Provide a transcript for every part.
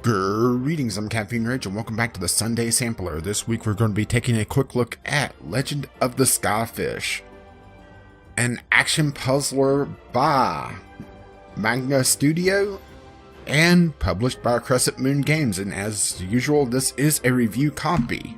Greetings, I'm Caffeine and welcome back to the Sunday Sampler. This week we're going to be taking a quick look at Legend of the Skyfish, an action puzzler by Mgaia Studio and published by Crescent Moon Games, and as usual this is a review copy.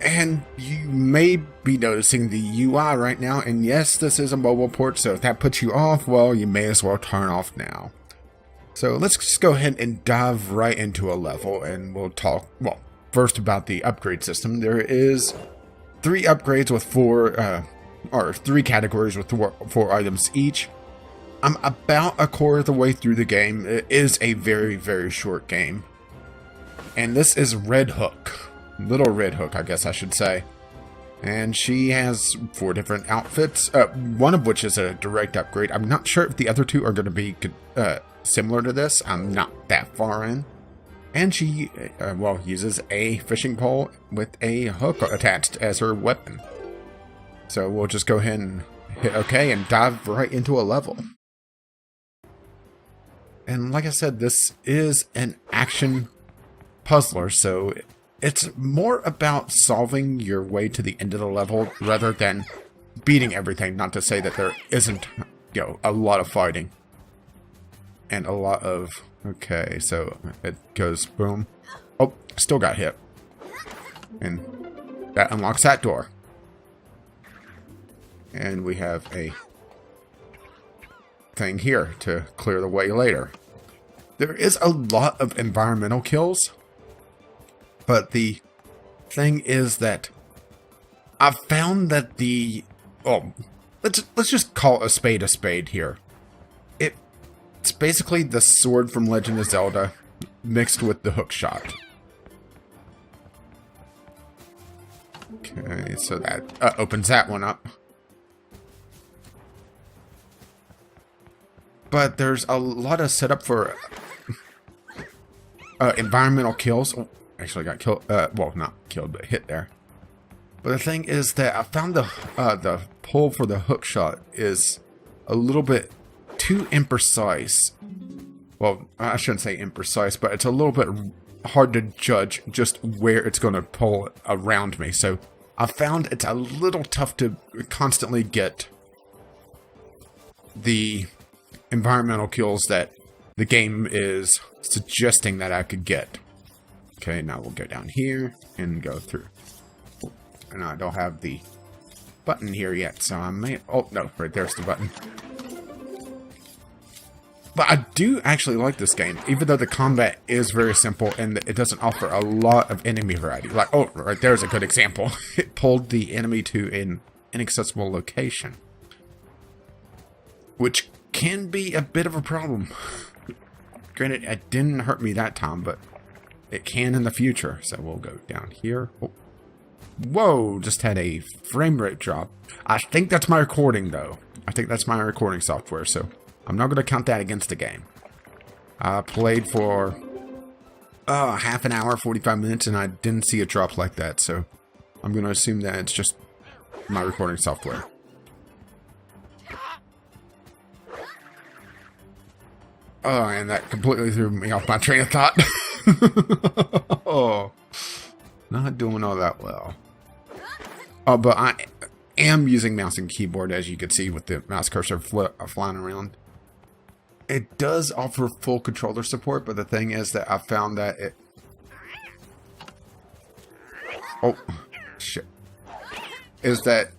And you may be noticing the UI right now, and yes, this is a mobile port, so if that puts you off, well, you may as well turn off now. So let's just go ahead and dive right into a level, and we'll talk, well, first about the upgrade system. There is 3 upgrades with 3 categories with 4 items each. I'm about a quarter of the way through the game. It is a very, very short game. And this is Red Hook. Little Red Hook, I guess I should say. And she has 4 different outfits, one of which is a direct upgrade. I'm not sure if the other 2 are going to be similar to this. I'm not that far in. And she, uses a fishing pole with a hook attached as her weapon. So we'll just go ahead and hit OK and dive right into a level. And like I said, this is an action puzzler, so it's more about solving your way to the end of the level rather than beating everything. Not to say that there isn't, a lot of fighting. And a lot of... Okay, so it goes boom. Oh, still got hit. And that unlocks that door. And we have a thing here to clear the way later. There is a lot of environmental kills. But the thing is that I've found that the... Oh, let's just call a spade here. It's basically the sword from Legend of Zelda mixed with the hook shot. Okay, so that opens that one up. But there's a lot of setup for environmental kills. Oh, actually got killed. Well, not killed, but hit there. But the thing is that I found the pull for the hook shot is a little bit too imprecise. Well, I shouldn't say imprecise, but it's a little bit hard to judge just where it's going to pull around me. So I found it's a little tough to constantly get the environmental kills that the game is suggesting that I could get. Okay, now we'll go down here and go through. And I don't have the button here yet, so I may... Oh, no, right there's the button. But I do actually like this game, even though the combat is very simple and it doesn't offer a lot of enemy variety. Like, oh, right there's a good example. It pulled the enemy to an inaccessible location, which can be a bit of a problem. Granted, it didn't hurt me that time, but it can in the future. So we'll go down here. Oh. Whoa, just had a frame rate drop. I think that's my recording, though. I think that's my recording software, so I'm not going to count that against the game. I played for half an hour, 45 minutes, and I didn't see a drop like that, so I'm going to assume that it's just my recording software. Oh, and that completely threw me off my train of thought. Oh, not doing all that well. Oh, but I am using mouse and keyboard, as you can see with the mouse cursor flying around. It does offer full controller support, but the thing is that I found that it... Oh, shit. Is that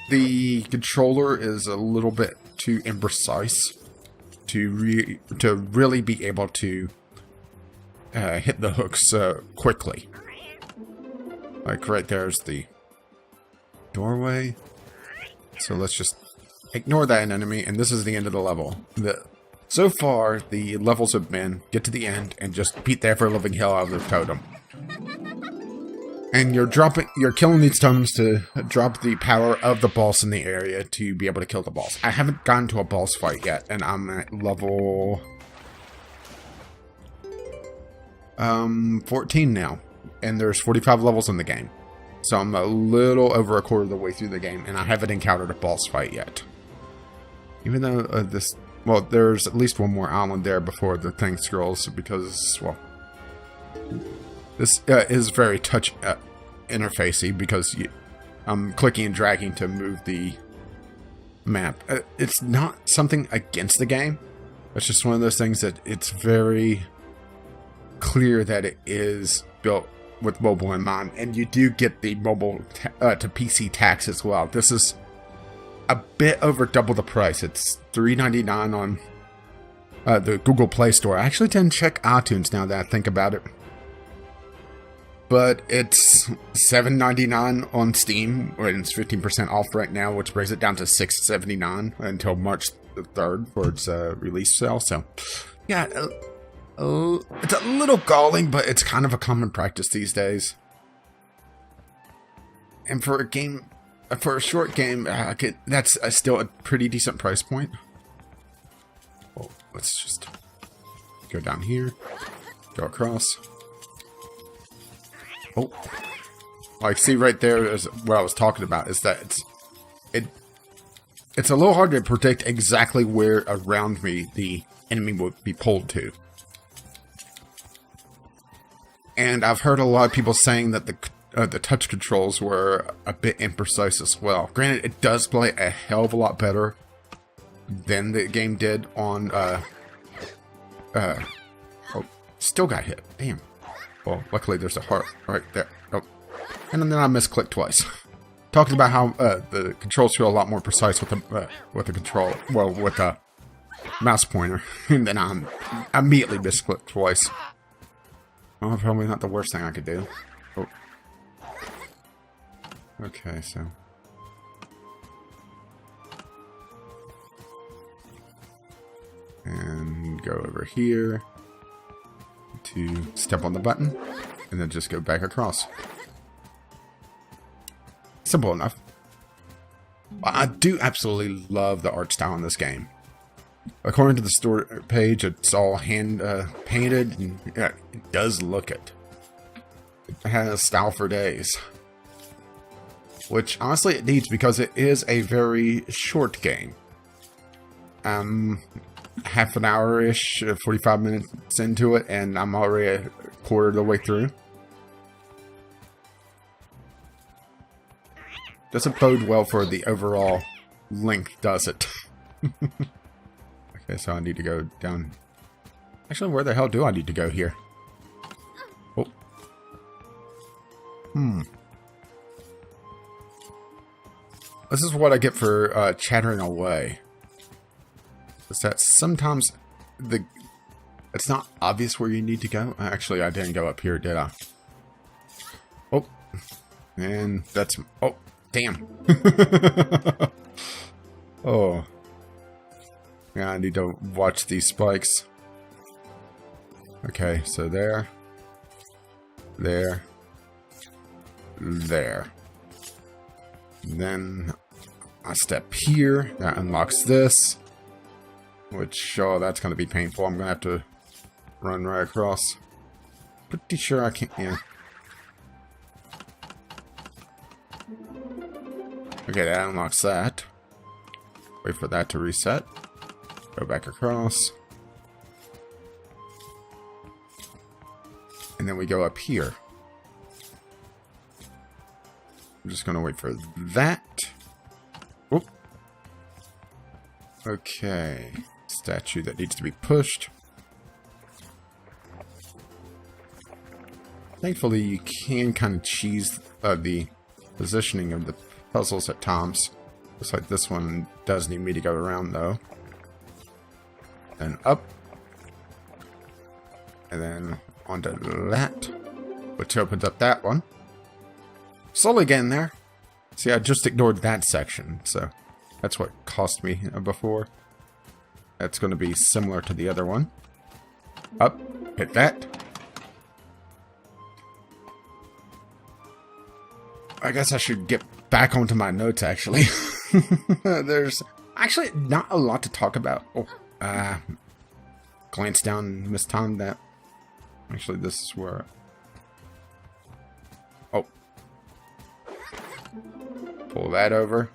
the controller is a little bit too imprecise to really be able to hit the hooks quickly. Like right there's the doorway. So let's just ignore that enemy, and this is the end of the level. So far, the levels have been get to the end and just beat the ever-living hell out of the totem. And you're killing these totems to drop the power of the boss in the area to be able to kill the boss. I haven't gotten to a boss fight yet, and I'm at level 14 now. And there's 45 levels in the game. So I'm a little over a quarter of the way through the game, and I haven't encountered a boss fight yet. Even though this well, there's at least one more island there before the thing scrolls, because, well, this is very touch interfacey, because I'm clicking and dragging to move the map. It's not something against the game. It's just one of those things that it's very clear that it is built with mobile in mind, and you do get the mobile to PC tax as well. This is a bit over double the price. It's $3.99 on the Google Play Store. I actually didn't check iTunes now that I think about it, but it's $7.99 on Steam, and it's 15% off right now, which brings it down to $6.79 until March the 3rd for its release sale. So, yeah, it's a little galling, but it's kind of a common practice these days. And for a game, for a short game, that's still a pretty decent price point. Well, let's just go down here, go across. Oh, I see right there is what I was talking about, is that it's a little hard to predict exactly where around me the enemy would be pulled to. And I've heard a lot of people saying that the touch controls were a bit imprecise as well. Granted, it does play a hell of a lot better than the game did on, oh, still got hit. Damn. Well, luckily there's a heart right there. Oh, and then I misclicked twice. Talking about how the controls feel a lot more precise with the control, well, with the mouse pointer, and then I immediately misclicked twice. Well, probably not the worst thing I could do. Oh. Okay, so. And go over here to step on the button, and then just go back across. Simple enough. I do absolutely love the art style in this game. According to the store page, it's all hand painted, and yeah, it does look it. It has style for days. Which, honestly, it needs, because it is a very short game. Half an hour-ish, 45 minutes into it, and I'm already a quarter of the way through. Doesn't bode well for the overall length, does it? Okay, so I need to go down. Actually, where the hell do I need to go here? Oh. This is what I get for chattering away. Is that sometimes it's not obvious where you need to go. Actually, I didn't go up here, did I? Oh. And that's... Oh, damn. Oh. Yeah, I need to watch these spikes. Okay, so there. There. There. And then I step here. That unlocks this. Which, oh, that's going to be painful. I'm going to have to run right across. Pretty sure I can't, yeah. Okay, that unlocks that. Wait for that to reset. Go back across. And then we go up here. I'm just going to wait for that. Whoop. Okay. Statue that needs to be pushed. Thankfully, you can kind of cheese the positioning of the puzzles at times. Looks like this one does need me to go around, though. Then up. And then onto that, which opens up that one. Slowly getting there. See, I just ignored that section, so that's what cost me before. That's going to be similar to the other one. Up, hit that. I guess I should get back onto my notes, actually. There's actually not a lot to talk about. Oh, glance down, mistimed that. Actually, this is where... Oh. Pull that over.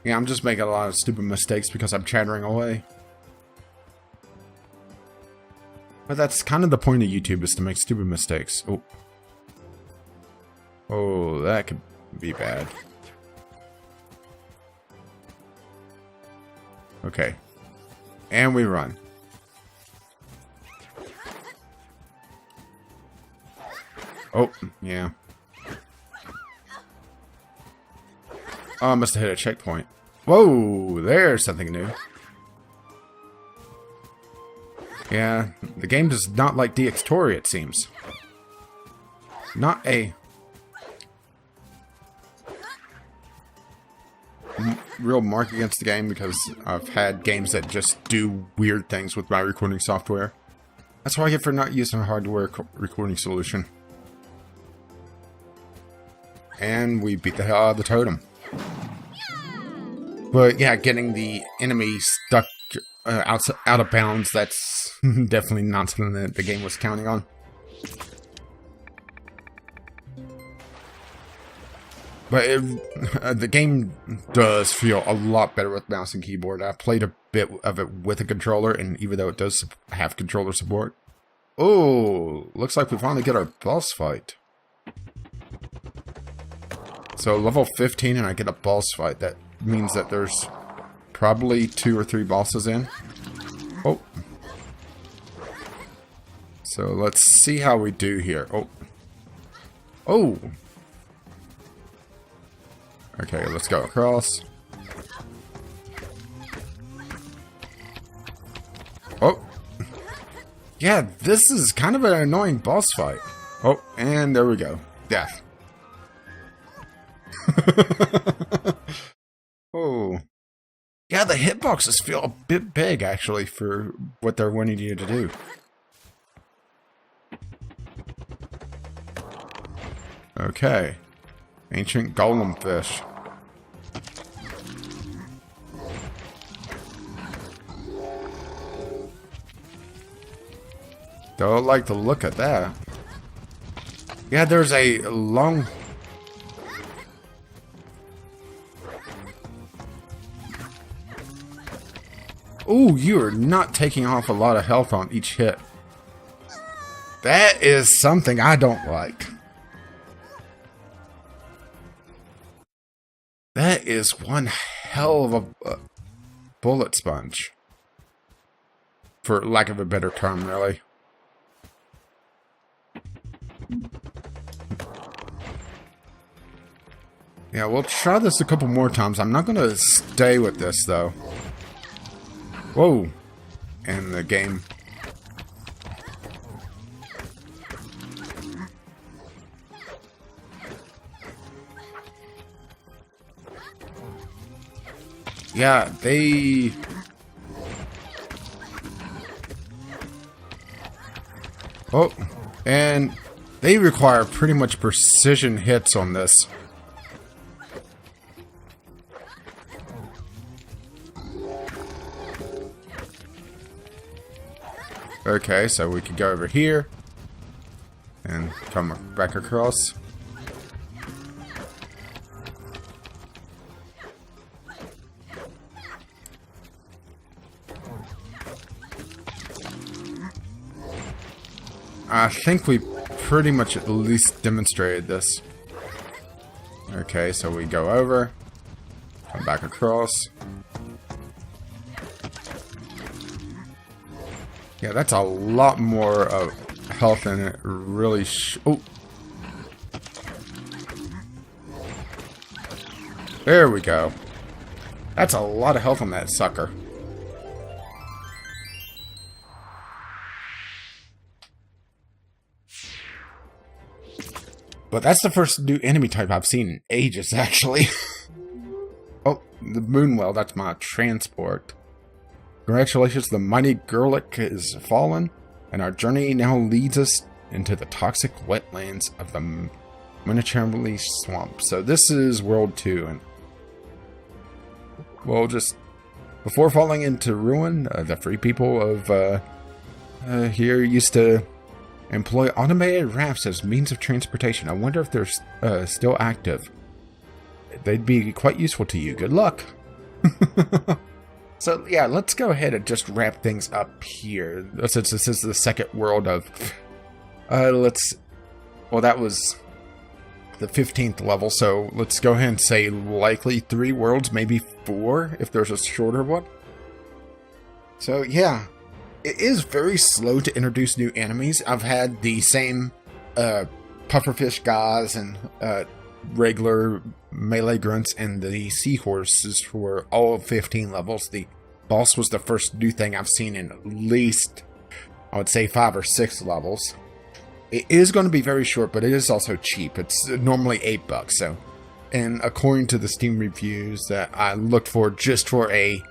Yeah, I'm just making a lot of stupid mistakes because I'm chattering away. But that's kind of the point of YouTube, is to make stupid mistakes. Oh. Oh, that could be bad. Okay. And we run. Oh, yeah. Oh, I must have hit a checkpoint. Whoa, there's something new. Yeah, the game does not like DX Tori, it seems. Not a real mark against the game, because I've had games that just do weird things with my recording software. That's what I get for not using a hardware recording solution. And we beat the hell out of the totem. But yeah, getting the enemy stuck out of bounds, that's definitely not something that the game was counting on. But the game does feel a lot better with mouse and keyboard. I played a bit of it with a controller, and even though it does have controller support. Oh, looks like we finally get our boss fight. So level 15 and I get a boss fight. That means that there's probably 2 or 3 bosses in. Oh. So let's see how we do here. Oh. Oh. Okay, let's go across. Oh. Yeah, this is kind of an annoying boss fight. Oh, and there we go. Death. Oh. Yeah, the hitboxes feel a bit big, actually, for what they're wanting you to do. Okay. Ancient golem fish. Don't like the look at that. Yeah, there's a long... Ooh, you are not taking off a lot of health on each hit. That is something I don't like. That is one hell of a bullet sponge. For lack of a better term, really. Yeah, we'll try this a couple more times. I'm not going to stay with this, though. Whoa. And the game. Yeah, they... Oh, and they require pretty much precision hits on this. Okay, so we can go over here and come back across. I think we pretty much at least demonstrated this. Okay, so we go over, come back across. Yeah, that's a lot more of health than it really oh. There we go. That's a lot of health on that sucker. But that's the first new enemy type I've seen in ages, actually. Oh, the Moonwell, that's my transport. Congratulations, the mighty Gurlick is fallen, and our journey now leads us into the toxic wetlands of the Minichurly Swamp. So this is World 2, and well, just before falling into ruin, the free people of here used to employ automated rafts as means of transportation. I wonder if they're still active. They'd be quite useful to you. Good luck. So yeah, let's go ahead and just wrap things up here. Since this is the second world of, well, that was the 15th level, so let's go ahead and say likely 3 worlds, maybe 4 if there's a shorter one. So yeah, it is very slow to introduce new enemies. I've had the same pufferfish guys and regular melee grunts and the seahorses for all 15 levels. The boss was the first new thing I've seen in at least, I would say, 5 or 6 levels. It is going to be very short, but it is also cheap. It's normally $8, so. And according to the Steam reviews that I looked for just for a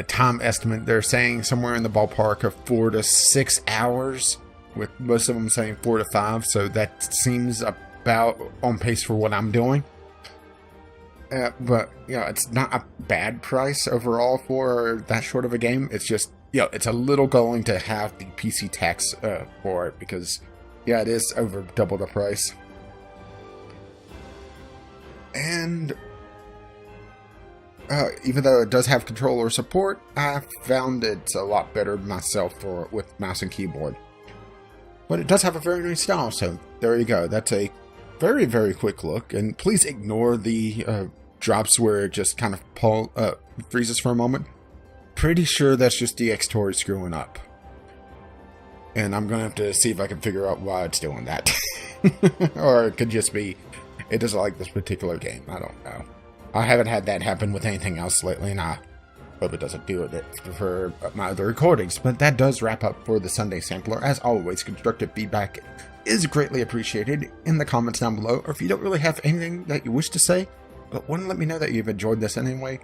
time estimate, they're saying somewhere in the ballpark of 4 to 6 hours, with most of them saying 4 to 5, so that seems about on pace for what I'm doing. But, you know, it's not a bad price overall for that short of a game. It's just, you know, it's a little galling to have the PC tax for it, because, yeah, it is over double the price. And even though it does have controller support, I found it's a lot better myself with mouse and keyboard. But it does have a very nice style, so there you go. That's a very, very quick look. And please ignore the drops where it just kind of freezes for a moment. Pretty sure that's just the Xtory screwing up. And I'm going to have to see if I can figure out why it's doing that. Or it could just be it doesn't like this particular game. I don't know. I haven't had that happen with anything else lately, and I hope it doesn't do it for my other recordings. But that does wrap up for the Sunday Sampler. As always, constructive feedback is greatly appreciated in the comments down below. Or if you don't really have anything that you wish to say, but want to let me know that you've enjoyed this anyway,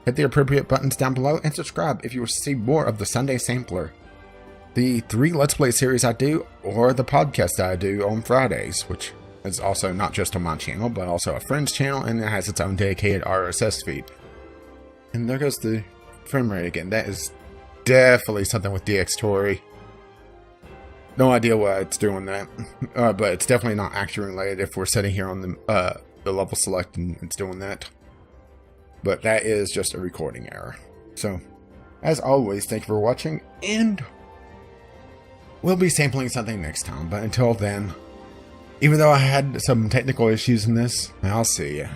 hit the appropriate buttons down below and subscribe if you wish to see more of the Sunday Sampler. The 3 Let's Play series I do, or the podcast I do on Fridays, which is also not just on my channel, but also a friend's channel, and it has its own dedicated RSS feed. And there goes the frame rate again. That is definitely something with DxTory. No idea why it's doing that, but it's definitely not action related if we're sitting here on the level select and it's doing that. But that is just a recording error. So, as always, thank you for watching, and we'll be sampling something next time. But until then, even though I had some technical issues in this, I'll see ya.